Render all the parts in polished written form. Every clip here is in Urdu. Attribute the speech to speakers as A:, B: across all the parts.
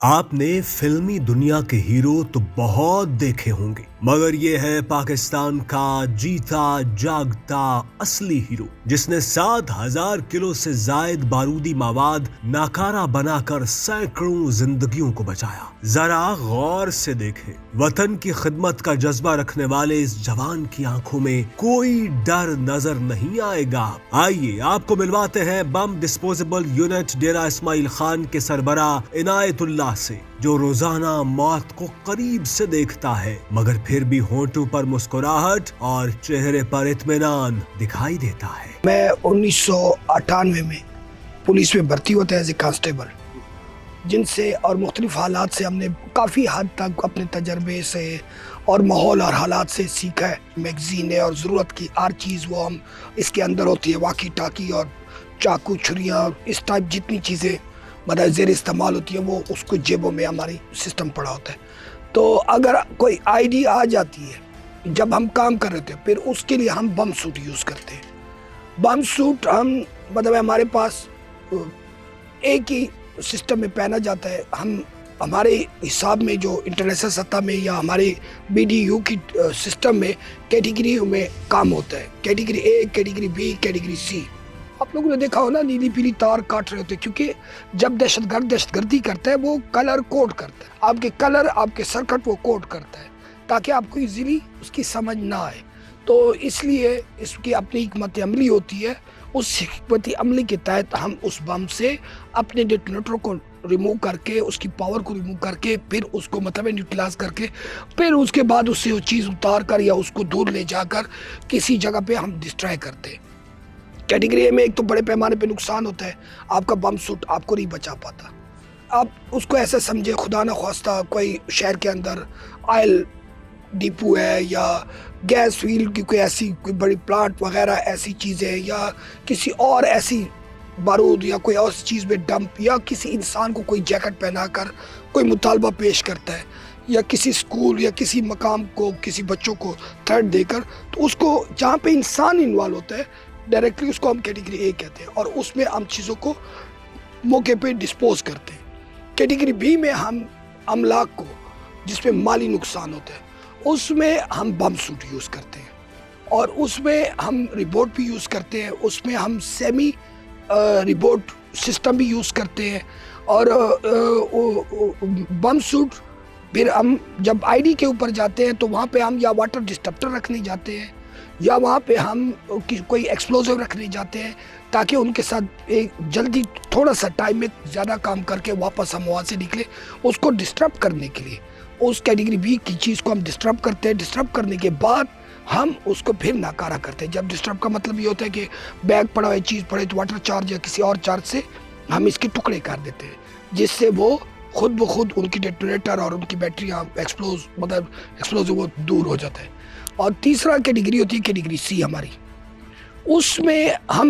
A: آپ نے فلمی دنیا کے ہیرو تو بہت دیکھے ہوں گے، مگر یہ ہے پاکستان کا جیتا جاگتا اصلی ہیرو، جس نے 7,000 کلو سے زائد بارودی مواد ناکارہ بنا کر سینکڑوں زندگیوں کو بچایا۔ ذرا غور سے دیکھیں، وطن کی خدمت کا جذبہ رکھنے والے اس جوان کی آنکھوں میں کوئی ڈر نظر نہیں آئے گا۔ آئیے آپ کو ملواتے ہیں بم ڈسپوزیبل یونٹ ڈیرہ اسماعیل خان کے سربراہ عنایت اللہ سے، جو روزانہ موت کو قریب سے دیکھتا ہے مگر پھر بھی ہونٹوں پر مسکراہٹ اور چہرے پر اطمینان دکھائی دیتا ہے۔
B: میں 1998 میں پولیس میں بھرتی ہوتا ہے ایز اے کانسٹیبل، جن سے اور مختلف حالات سے ہم نے کافی حد تک اپنے تجربے سے اور ماحول اور حالات سے سیکھا ہے۔ میگزین ہے اور ضرورت کی ہر چیز وہ ہم اس کے اندر ہوتی ہے، واقی ٹاکی اور چاقو چھریاں اس ٹائپ جتنی چیزیں مطلب زیر استعمال ہوتی ہیں وہ اس کو جیبوں میں ہماری سسٹم پڑا ہوتا ہے۔ تو اگر کوئی آئی ڈی آ جاتی ہے جب ہم کام کر رہے تھے، پھر اس کے لیے ہم بم سوٹ یوز کرتے ہیں۔ بم سوٹ ہم مطلب ہمارے پاس ایک ہی سسٹم میں پہنا جاتا ہے۔ ہم ہمارے حساب میں جو انٹرنیشنل سطح میں یا ہمارے بی ڈی یو کی سسٹم میں کیٹیگری میں کام ہوتا ہے، category A, category B, category C. آپ لوگوں نے دیکھا ہو نا، نیلی پیلی تار کاٹ رہے ہوتے ہیں، کیونکہ جب دہشت گردی کرتا ہے وہ کلر کوڈ کرتا ہے، آپ کے کلر، آپ کے سرکٹ وہ کوڈ کرتا ہے تاکہ آپ کو ایزیلی اس کی سمجھ نہ آئے۔ تو اس لیے اس کی اپنی حکمت عملی ہوتی ہے، اس حکمت عملی کے تحت ہم اس بم سے اپنے ڈیٹونیٹر کو ریموو کر کے، اس کی پاور کو ریموو کر کے، پھر اس کو مطلب نیوٹرلائز کر کے، پھر اس کے بعد اس سے وہ چیز اتار کر یا اس کو دور لے جا کر کسی جگہ پہ ہم ڈسٹرائے کرتے ہیں۔ کیٹیگری اے میں ایک تو بڑے پیمانے پہ نقصان ہوتا ہے، آپ کا بم سوٹ آپ کو نہیں بچا پاتا۔ آپ اس کو ایسے سمجھے، خدا نہ خواستہ کوئی شہر کے اندر آئل ڈیپو ہے یا گیس ویل کی کوئی ایسی کوئی بڑی پلانٹ وغیرہ ایسی چیزیں، یا کسی اور ایسی بارود یا کوئی اور چیز میں ڈمپ، یا کسی انسان کو کوئی جیکٹ پہنا کر کوئی مطالبہ پیش کرتا ہے، یا کسی اسکول یا کسی مقام کو کسی بچوں کو تھریٹ دے کر، تو اس کو جہاں پہ انسان انوالو ہوتا ہے ڈائریکٹلی اس کو ہم کیٹیگری اے کہتے ہیں، اور اس میں ہم چیزوں کو موقع پہ ڈسپوز کرتے ہیں۔ کیٹیگری بی میں ہم املاک کو، جس میں مالی نقصان ہوتا ہے، اس میں ہم بم سوٹ یوز کرتے ہیں، اور اس میں ہم ریبوٹ بھی یوز کرتے ہیں، اس میں ہم سیمی ریبوٹ سسٹم بھی یوز کرتے ہیں۔ اور بم سوٹ پھر ہم جب آئی ڈی کے اوپر جاتے ہیں تو وہاں پہ ہم یا واٹر ڈسٹرپٹر رکھنے جاتے ہیں، یا وہاں پہ ہم کوئی ایکسپلوزیو رکھنے جاتے ہیں، تاکہ ان کے ساتھ ایک جلدی تھوڑا سا ٹائم میں زیادہ کام کر کے واپس ہم وہاں سے نکلے، اس کو ڈسٹرب کرنے کے لیے اس کیٹیگری بی کی چیز کو ہم ڈسٹرب کرتے ہیں۔ ڈسٹرب کرنے کے بعد ہم اس کو پھر ناکارہ کرتے ہیں۔ جب ڈسٹرب کا مطلب یہ ہوتا ہے کہ بیگ پڑا ہوئے چیز پڑے تو واٹر چارج یا کسی اور چارج سے ہم اس کے ٹکڑے کر دیتے ہیں، جس سے وہ خود بخود ان کی ڈیٹونیٹر اور ان کی بیٹریاں ایکسپلوزیو وہ دور ہو جاتا ہے۔ اور تیسرا کیٹیگری ہوتی ہے کیٹیگری سی ہماری، اس میں ہم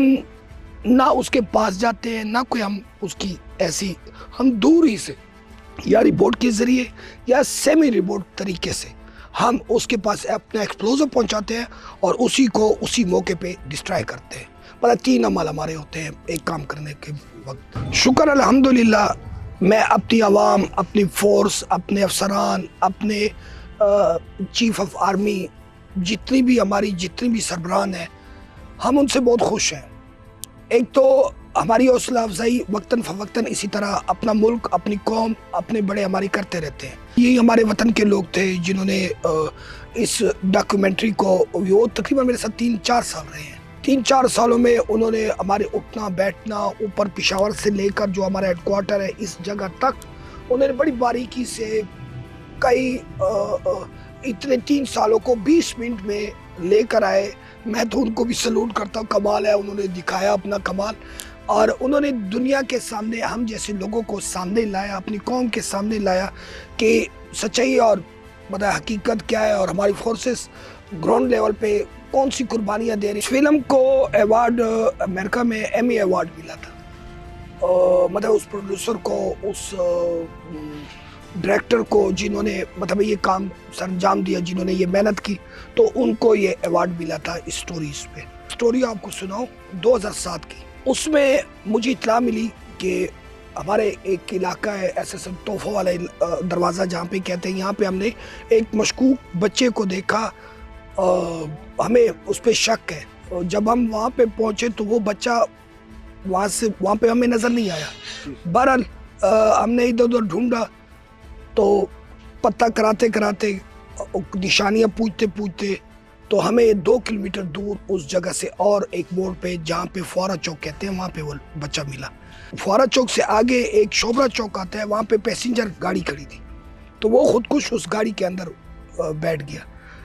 B: نہ اس کے پاس جاتے ہیں، نہ کوئی ہم اس کی ایسی، ہم دور ہی سے یا ریبوٹ کے ذریعے یا سیمی ریبوٹ طریقے سے ہم اس کے پاس اپنا ایکسپلوزو پہنچاتے ہیں اور اسی کو اسی موقع پہ ڈسٹرائے کرتے ہیں۔ مطلب 3 عمل ہمارے ہوتے ہیں ایک کام کرنے کے وقت۔ شکر الحمدللہ، میں اپنی عوام، اپنی فورس، اپنے افسران، اپنے چیف آف آرمی، جتنی بھی سربراہان ہیں، ہم ان سے بہت خوش ہیں۔ ایک تو ہماری حوصلہ افزائی وقتاً فوقتاً اسی طرح اپنا ملک، اپنی قوم، اپنے بڑے ہماری کرتے رہتے ہیں۔ یہی ہمارے وطن کے لوگ تھے جنہوں نے اس ڈاکیومنٹری کو، وہ تقریباً میرے ساتھ 3-4 سال رہے ہیں۔ 3-4 سالوں میں انہوں نے ہمارے اٹھنا بیٹھنا، اوپر پشاور سے لے کر جو ہمارا ہیڈ کوارٹر ہے اس جگہ تک، انہوں نے بڑی باریکی سے کئی اتنے 3 سالوں کو 20 منٹ میں لے کر آئے۔ میں تو ان کو بھی سلوٹ کرتا ہوں، کمال ہے، انہوں نے دکھایا اپنا کمال، اور انہوں نے دنیا کے سامنے ہم جیسے لوگوں کو سامنے لایا، اپنی قوم کے سامنے لایا کہ سچائی اور حقیقت کیا ہے، اور ہماری فورسز گراؤنڈ لیول پہ کون سی قربانیاں دے رہی۔ اس فلم کو ایوارڈ امریکہ میں ایمی ایوارڈ ملا تھا، مطلب اس پروڈیوسر کو، اس ڈائریکٹر کو جنہوں نے مطلب یہ کام سر انجام دیا، جنہوں نے یہ محنت کی، تو ان کو یہ ایوارڈ ملا تھا اس سٹوریز پہ۔ سٹوری آپ کو سناؤں 2007 کی، اس میں مجھے اطلاع ملی کہ ہمارے ایک علاقہ ہے ایسے توفہ والا دروازہ جہاں پہ کہتے ہیں، یہاں پہ ہم نے ایک مشکوک بچے کو دیکھا، ہمیں اس پہ شک ہے. جب ہم وہاں پہ پہنچے تو وہ بچہ وہاں پہ ہمیں نظر نہیں آیا. بہرحال ہم نے ادھر ادھر ڈھونڈا تو پتہ کراتے کراتے نشانیاں پوچھتے تو ہمیں 2 کلومیٹر دور اس جگہ سے اور ایک موڑ پہ جہاں پہ فورا چوک کہتے ہیں وہاں پہ وہ بچہ ملا. فورا چوک سے آگے ایک شوبرا چوک آتا ہے، وہاں پہ پیسنجر گاڑی کھڑی تھی تو وہ خودکش اس گاڑی کے اندر بیٹھ گیا.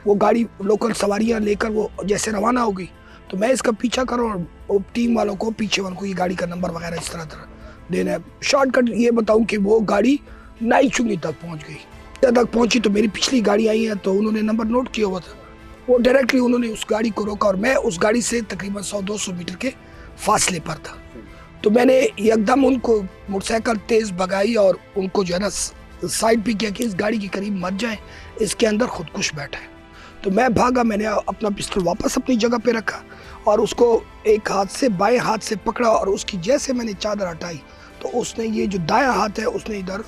B: وہ گاڑی لوکل سواریاں لے کر وہ جیسے روانہ ہو گئی تو میں اس کا پیچھا کروں اور ٹیم والوں کو پیچھے والوں کو یہ گاڑی کا نمبر وغیرہ اس طرح دینا ہے. شارٹ کٹ یہ بتاؤں کہ وہ گاڑی نائی چنگی تک پہنچ گئی. تک پہنچی تو میری پچھلی گاڑی آئی ہے تو انہوں نے نمبر نوٹ کیا ہوا تھا. وہ ڈائریکٹلی انہوں نے اس گاڑی کو روکا اور میں اس گاڑی سے تقریباً 100-200 میٹر کے فاصلے پر تھا. تو میں نے یکدم ان کو موٹر سائیکل تیز بھگائی اور ان کو جو ہے نا سائڈ پہ کیا کہ اس گاڑی کے قریب مت جائیں، اس کے اندر خودکش بیٹھا ہے. تو میں بھاگا، میں نے اپنا پسٹل واپس اپنی جگہ پہ رکھا اور اس کو ایک ہاتھ سے بائیں ہاتھ سے پکڑا اور اس کی جیسے میں نے چادر ہٹائی تو اس نے یہ جو دایاں ہاتھ ہے اس نے ادھر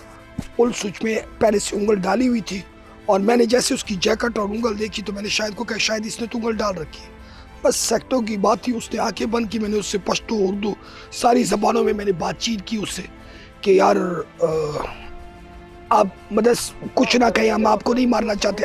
B: پل سوئچ میں پہلے سے انگل ڈالی ہوئی تھی اور میں نے جیسے اس کی جیکٹ اور انگل دیکھی تو میں نے شاید کو کہا شاید اس نے تو انگل ڈال رکھی ہے. بس سیکٹوں کی بات تھی. اس نے آنکھیں بند کی، میں نے اس سے پشتو اردو ساری زبانوں میں نے بات چیت کی اس سے کہ یار آپ مدد کچھ نہ کہیں، ہم آپ کو نہیں مارنا چاہتے.